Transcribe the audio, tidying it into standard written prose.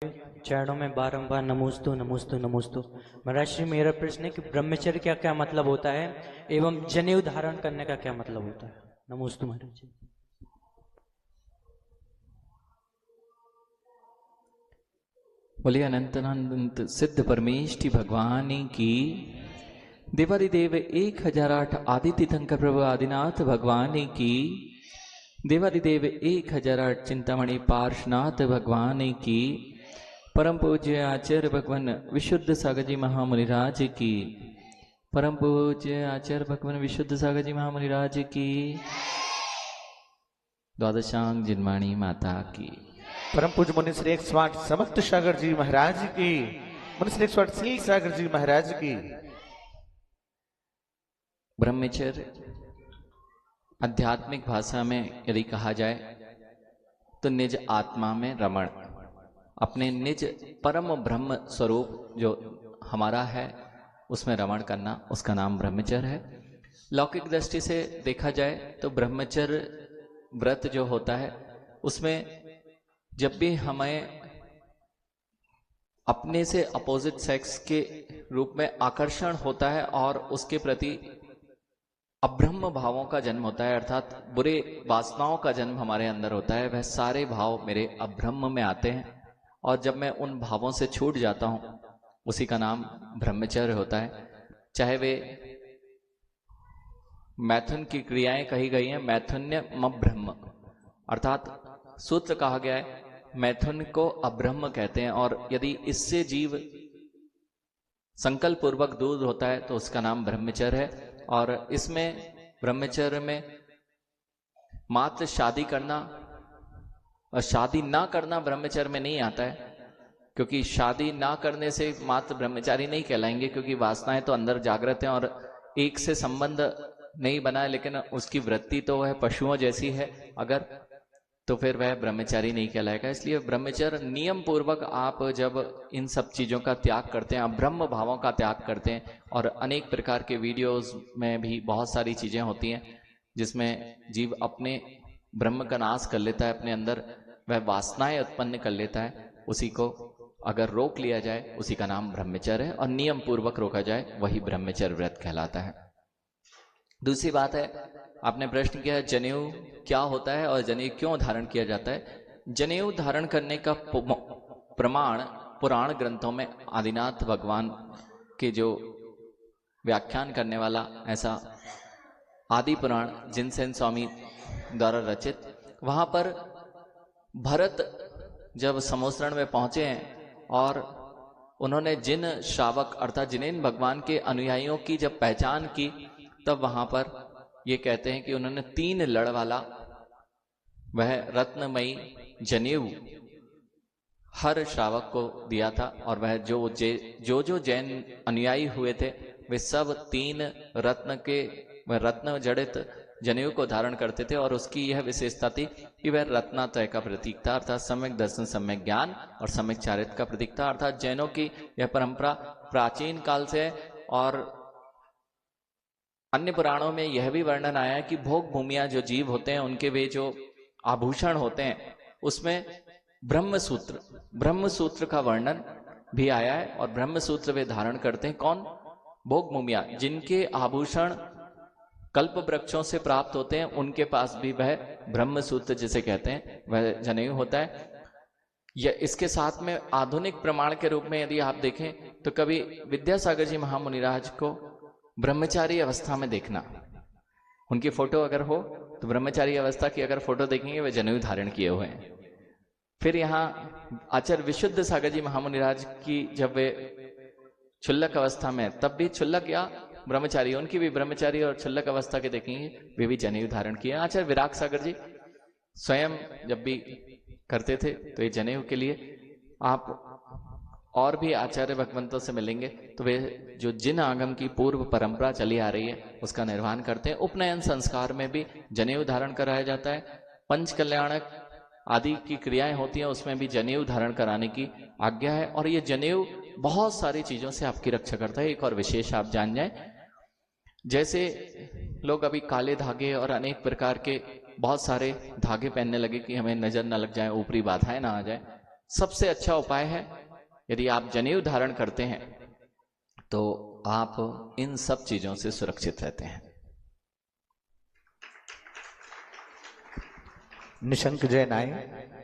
चरणों में बारंबार नमोस्तु नमोस्तु नमोस्तु। महाराज श्री, मेरा प्रश्न है कि ब्रह्मचर्य का क्या मतलब होता है एवं जनेऊ धारण करने का क्या मतलब होता है। नमोस्तु महाराज जी। बोलिए अनंत सिद्ध परमेष्टि भगवान की। देवादिदेव 1008 आदि तीर्थंकर प्रभु आदिनाथ भगवान की। देवादिदेव 1008 चिंतामणि पार्श्वनाथ भगवान की। परम पूज्य आचार्य भगवान विशुद्ध सागर जी महामुनिराज की। परम पूज्य आचार्य भगवान विशुद्ध सागर जी महामुनिराज की। द्वादशांग जिन्वाणी माता की। परम पूज्य मुनि श्री 108 समस्त सागर जी महाराज की। मुनि श्री 108 सील सागर जी महाराज की। ब्रह्मचर्य आध्यात्मिक भाषा में यदि कहा जाए तो निज आत्मा में रमण, अपने निज परम ब्रह्म स्वरूप जो हमारा है उसमें रमण करना, उसका नाम ब्रह्मचर्य है। लौकिक दृष्टि से देखा जाए तो ब्रह्मचर्य व्रत जो होता है उसमें जब भी हमें अपने से अपोजिट सेक्स के रूप में आकर्षण होता है और उसके प्रति अब्रह्म भावों का जन्म होता है, अर्थात बुरे वासनाओं का जन्म हमारे अंदर होता है, वह सारे भाव मेरे अब्रह्म में आते हैं और जब मैं उन भावों से छूट जाता हूं उसी का नाम ब्रह्मचर्य होता है। चाहे वे मैथुन की क्रियाएं कही गई हैं, मैथुन्य ब्रह्म, अर्थात सूत्र कहा गया है मैथुन को अब्रह्म कहते हैं और यदि इससे जीव संकल्प पूर्वक दूर होता है तो उसका नाम ब्रह्मचर्य है। और इसमें ब्रह्मचर्य में मात्र शादी करना और शादी ना करना ब्रह्मचर्य में नहीं आता है, क्योंकि शादी ना करने से मात्र ब्रह्मचारी नहीं कहलाएंगे, क्योंकि वासनाएं तो अंदर जागृत हैं और एक से संबंध नहीं बना है, लेकिन उसकी वृत्ति तो वह पशुओं जैसी है अगर, तो फिर वह ब्रह्मचारी नहीं कहलाएगा। इसलिए ब्रह्मचर्य नियम पूर्वक आप जब इन सब चीजों का त्याग करते हैं, आप ब्रह्म भावों का त्याग करते हैं, और अनेक प्रकार के वीडियोस में भी बहुत सारी चीजें होती हैं जिसमें जीव अपने ब्रह्म का नाश कर लेता है, अपने अंदर वह वासनाएं उत्पन्न कर लेता है, उसी को अगर रोक लिया जाए उसी का नाम ब्रह्मचर्य है और नियम पूर्वक रोका जाए वही ब्रह्मचर्य व्रत कहलाता है। दूसरी बात है, आपने प्रश्न किया जनेऊ क्या होता है और जनेऊ क्यों धारण किया जाता है। जनेऊ धारण करने का प्रमाण पुराण ग्रंथों में आदिनाथ भगवान के जो व्याख्यान करने वाला ऐसा आदि पुराण जिनसेन स्वामी द्वारा रचित, वहां पर भरत जब समोसरण में पहुंचे हैं और उन्होंने जिन श्रावक अर्थात जिनेन भगवान के अनुयायियों की जब पहचान की, तब वहां पर ये कहते हैं कि उन्होंने 3 लड़ वाला वह रत्नमयी जनेऊ हर श्रावक को दिया था और वह जो जैन अनुयायी हुए थे वे सब 3 रत्न के वह रत्न जड़ित जनेऊ को धारण करते थे और उसकी यह विशेषता थी कि वह रत्नात्रय का प्रतीक था, अर्थात सम्यक दर्शन, सम्यक ज्ञान और सम्यक चारित्र का प्रतीक था। अर्थात जैनों की यह परंपरा प्राचीन काल से है और अन्य पुराणों में यह भी वर्णन आया है कि भोग भूमिया जो जीव होते हैं उनके वे जो आभूषण होते हैं उसमें ब्रह्म सूत्र का वर्णन भी आया है और ब्रह्म सूत्र वे धारण करते हैं। कौन? भोग भूमिया, जिनके आभूषण कल्प वृक्षों से प्राप्त होते हैं, उनके पास भी वह ब्रह्म सूत्र जिसे कहते हैं वह जनेऊ होता है। यह इसके साथ में आधुनिक प्रमाण के रूप में यदि आप देखें तो कभी विद्यासागर जी महामुनिराज को ब्रह्मचारी अवस्था में देखना, उनकी फोटो अगर हो तो ब्रह्मचारी अवस्था की अगर फोटो देखेंगे वे जनेऊ धारण किए हुए हैं। फिर यहाँ आचार्य विशुद्ध सागर जी महामुनिराज की जब वे क्षुल्लक अवस्था में, तब भी क्षुल्लक या ब्रह्मचारी, उनकी भी ब्रह्मचारी और क्षुल्लक अवस्था के देखेंगे वे भी जनेऊ धारण किए। आचार्य विराग सागर जी स्वयं जब भी करते थे तो ये जनेऊ के लिए आप और भी आचार्य भगवंतों से मिलेंगे तो वे जो जिन आगम की पूर्व परंपरा चली आ रही है उसका निर्वहन करते हैं। उपनयन संस्कार में भी जनेऊ धारण कराया जाता है। पंच कल्याणक आदि की क्रियाएं होती हैं उसमें भी जनेऊ धारण कराने की आज्ञा है और ये जनेऊ बहुत सारी चीजों से आपकी रक्षा करता है। एक और विशेष आप जान जाएं, जैसे लोग अभी काले धागे और अनेक प्रकार के बहुत सारे धागे पहनने लगे कि हमें नजर न लग जाए, ऊपरी बाधाएं ना आ जाए, सबसे अच्छा उपाय है। यदि आप जनेऊ धारण करते हैं तो आप इन सब चीजों से सुरक्षित रहते हैं। निशंक जैन आए।